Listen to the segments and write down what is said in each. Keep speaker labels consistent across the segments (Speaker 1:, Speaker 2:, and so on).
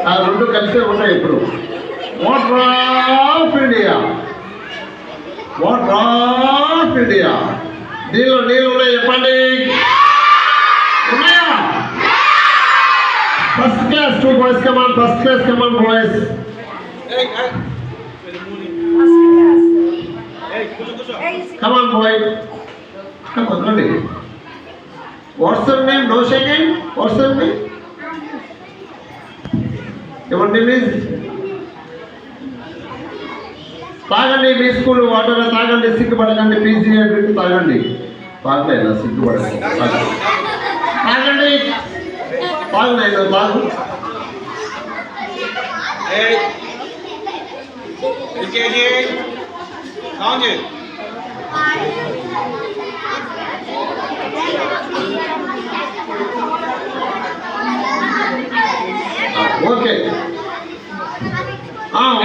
Speaker 1: ఆ రెండు కలిసే ఉన్నాయి ఇప్పుడు. Water of India, water of India. దీనిలో నీళ్ళు ఉన్నాయి చెప్పండి, ఉన్నాయా? First class 2 boys, come on, first class, come on boys. Come on boy, come on, ready. What's your name? No shaking. What's your name? Your name is? తాగండి, మీ school water తాగండి, సిగ్గుపడకండి. PG drink తాగండి, తాగలేదు సిగ్గుపడకండి, తాగండి, తాగు, తాగు. Okay.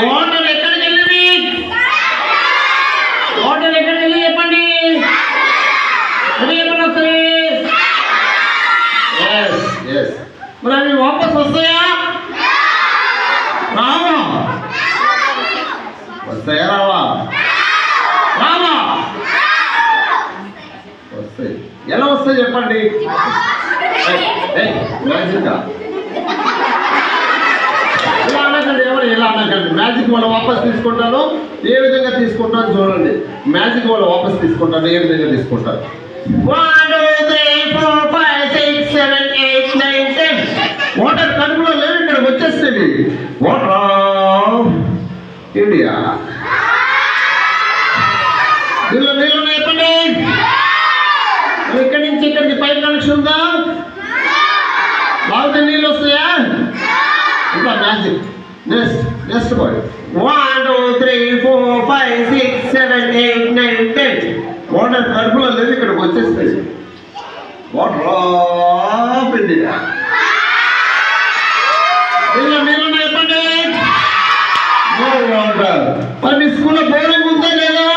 Speaker 1: Water ఎక్కడికి వెళ్ళింది? Water ఎక్కడికి వెళ్ళి చెప్పండి. మరి అవి వాపస్ వస్తాయా? రావా? వస్తాయా? రావా? రావా? వస్తాయి. ఎలా వస్తాయి చెప్పండి. ఇలా అనకండి, ఎవరు ఇలా అనకండి. మ్యాజిక్ వల్ల వాపస్ తీసుకుంటాను. ఏ విధంగా తీసుకుంటాను చూడండి. మ్యాజిక్ వల్ల వాపస్ తీసుకుంటాను, ఏ విధంగా తీసుకుంటాను. 1 2 3 4 5 6 7 8 9 10. వాటర్ కడుపులో లేదు, ఇక్కడ వచ్చేస్తుంది. Water of India. దీనిలో నీళ్ళు ఉన్నాయి చెప్పండి. ఇక్కడి నుంచి ఇక్కడికి పైప్ కనెక్షన్ ఉందా? బాగుంటే నీళ్ళు వస్తాయా? ఇంకా మ్యాజిక్. Next bye. 1 2 3 4 5 6 7 8 9 10. వాటర్ కడుపులో లేదు, ఇక్కడికి వచ్చేస్తుంది. Water of India. ఇలా నీళ్ళు చెప్పండి. వాటర్. మరి మీ స్కూల్లో బోరింగ్ ఉందా లేదా?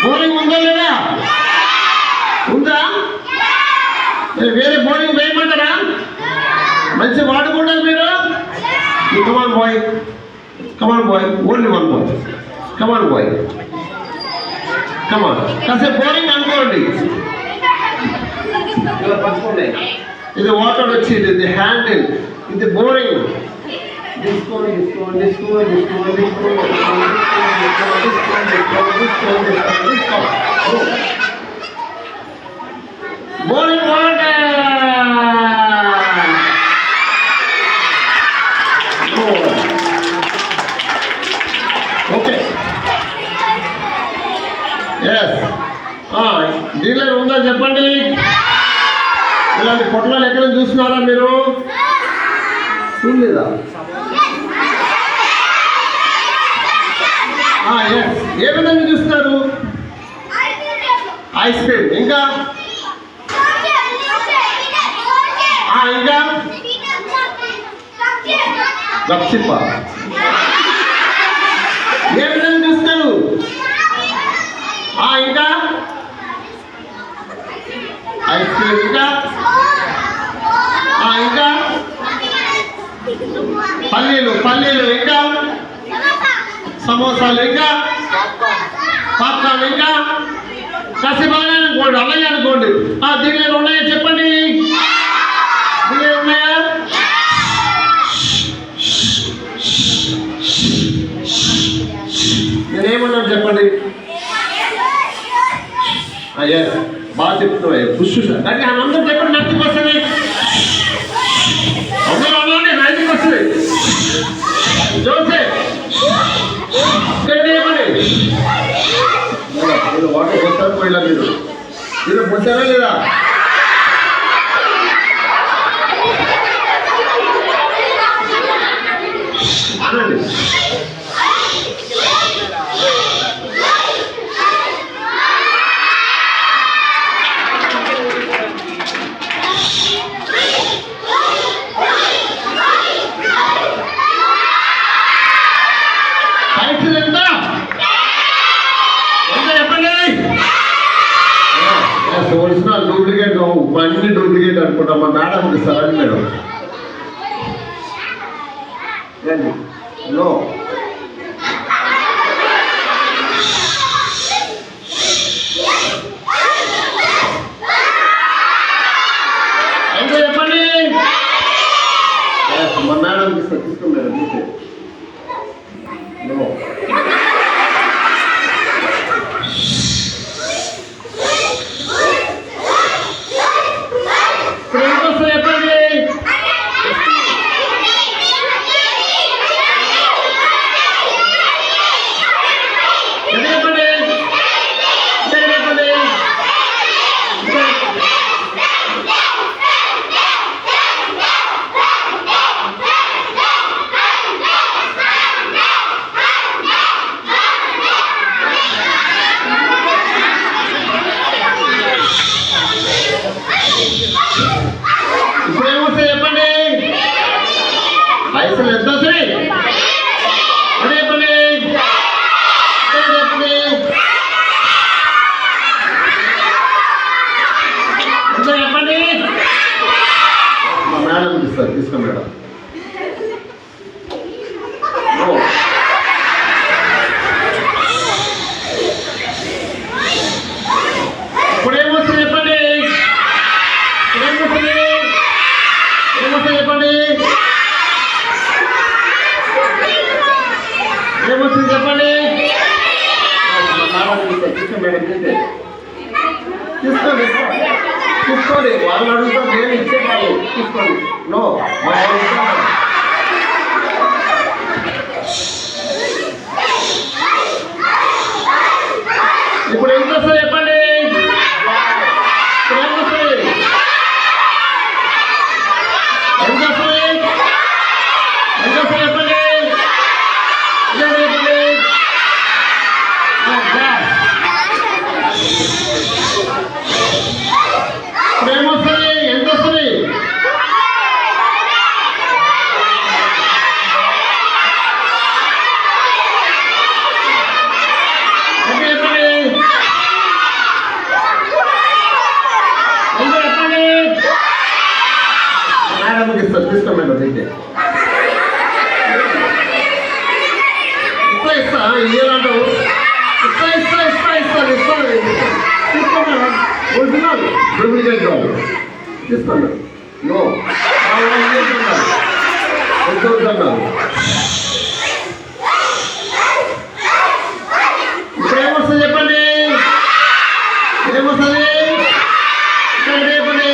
Speaker 1: బోరింగ్ ఉందా లేదా? ఉందా? వేరే బోరింగ్ వేయమంటారా? మంచి వాడుకుంటారు మీరు. Come on boy, come on boy, only 1 boy. Come on boy, come on. కాసేపు బోరింగ్ అనుకోండి. ఇలా పట్టుకోండి. ఇది వాటర్ వచ్చి ఇది హ్యాండిల్, ఇది బోరింగ్. తీసుకోండి, తీసుకోండి, తీసుకోండి, తీసుకోండి, తీసుకోండి, బోరింగ్ వాటర్. ఓకే. డీలర్ ఉందా చెప్పండి. ఇలాంటి పొట్లాలు ఎక్కడ చూస్తున్నారా మీరు? చూడలేదా? ఏ విధంగా చూస్తున్నారు? Ice cream. ఇంకా ఇంకా గప్చిప్ప. ఏ విధంగా చూస్తారు? ఇంకా ఐస్ క్రీమ్. ఇంకా ఇంకా పల్లీలు. ఇంకా సమోసాలు. ఇంకా పాప్కార్న్. ఇంకా కసిబాగా అనుకోండి, అలాగే అనుకోండి. దీనిలో ఉన్నాయా చెప్పండి. దీనిలో ఉన్నాయా? నేనేమన్నాను చెప్పండి. బాగా చెప్తున్నాయి. పుష్ కానీ అందరూ చెప్పండి. నచ్చుకు వస్తుంది. అందరూ అన్నాండి, నైతికి వస్తుంది. జోసే వాటర్ పోతారు పోయిలా మీరు పోతారా లేదా? అనండి. ఒరిజినల్ డూప్లికేట్ అన్ని డూప్లికేట్ అనుకుంటా. మా మేడం సార్ అని మేడం రండి. నో. ఎంత చెప్పండి? మా మేడం తీసుకోండి మేడం. నో. ఇప్పుడేమొస్తాయి చెప్పండి? పైసలు ఎంత వస్తాయి? అదే చెప్పండి. చెప్పండి ఎంత చెప్పండి? మా మేడం ఇస్తారు. తీసుకోండి మేడం. ఇప్పుడేమొస్తుంది చెప్పండి? ఏమొస్తుంది? ఏమొస్తుంది చెప్పండి? ఏమొస్తుంది చెప్పండి? మేడం తీసుకోండి. తీసుకోండి. వాళ్ళు అడుగుతారు, నేను ఇచ్చేవాళ్ళు. తీసుకోండి. నో. ఇప్పుడు ఎంత వస్తుంది చెప్పండి? ఇప్పుడు ఎంత వస్తుంది? ఎంత వస్తుంది? ఎంత వస్తుంది చెప్పండి? చెప్పండి. ఇప్పుడు ఏమొస్తుంది? ఎంత వస్తుంది? తీసుకోండి. ఇస్తా ఇయ్యాలంటావు. ఇస్తాను. తీసుకోండి. ఒరిజినల్ డూప్లికేట్ కాదు. తీసుకోండి. నో. వద్దన్నారు. ఇప్పుడు ఏమొస్తుంది చెప్పండి? ఏమొస్తుంది? చెప్పండి.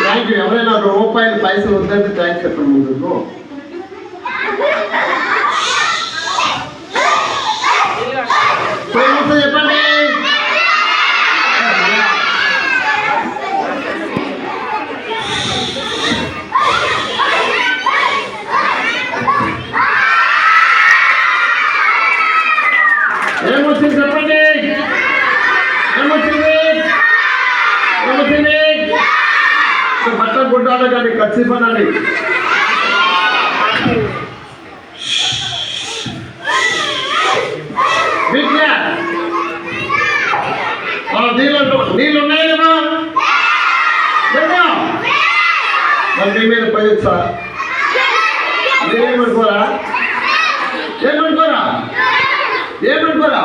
Speaker 1: Thank you. ఎవరైనా రూపాయలు పైసలు వద్దంటే థ్యాంక్స్ చెప్పండి ముందుకు. చెప్పండి. ఏమొచ్చింది చెప్పండి? ఏమొచ్చింది? బట్ట గుడ్డాలి కానీ ఖర్చు పనాలి. నీళ్ళు ఉన్నాయి కదా? మరి మీ మీద పోయొచ్చా? ఏమనుకోరా? ఏమనుకోరా?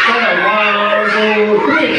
Speaker 1: సరే 1 2 3